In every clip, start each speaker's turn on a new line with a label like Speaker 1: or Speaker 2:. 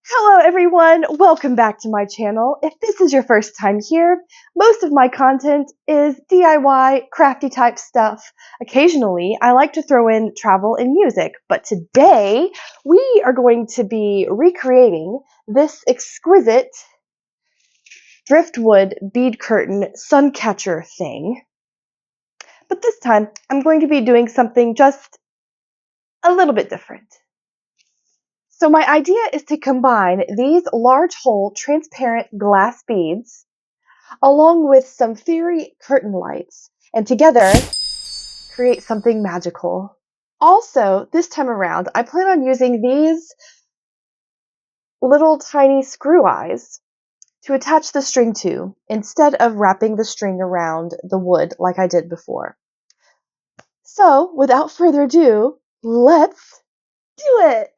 Speaker 1: Hello everyone, welcome back to my channel. If this is your first time here, most of my content is DIY, crafty type stuff. Occasionally, I like to throw in travel and music, but today we are going to be recreating this exquisite driftwood bead curtain sun catcher thing. But this time, I'm going to be doing something just a little bit different. So my idea is to combine these large hole transparent glass beads along with some fairy curtain lights and together create something magical. Also, this time around, I plan on using these little tiny screw eyes to attach the string to instead of wrapping the string around the wood like I did before. So, without further ado, let's do it!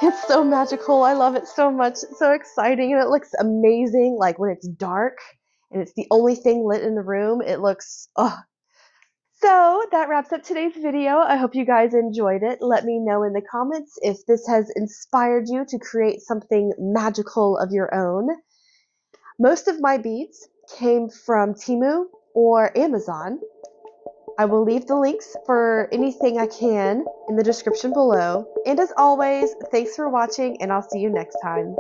Speaker 1: It's so magical. I love it so much. It's so exciting and it looks amazing. Like when it's dark and it's the only thing lit in the room, it looks, oh. So that wraps up today's video. I hope you guys enjoyed it. Let me know in the comments if this has inspired you to create something magical of your own. Most of my beads came from Temu or Amazon. I will leave the links for anything I can in the description below. And as always, thanks for watching and I'll see you next time.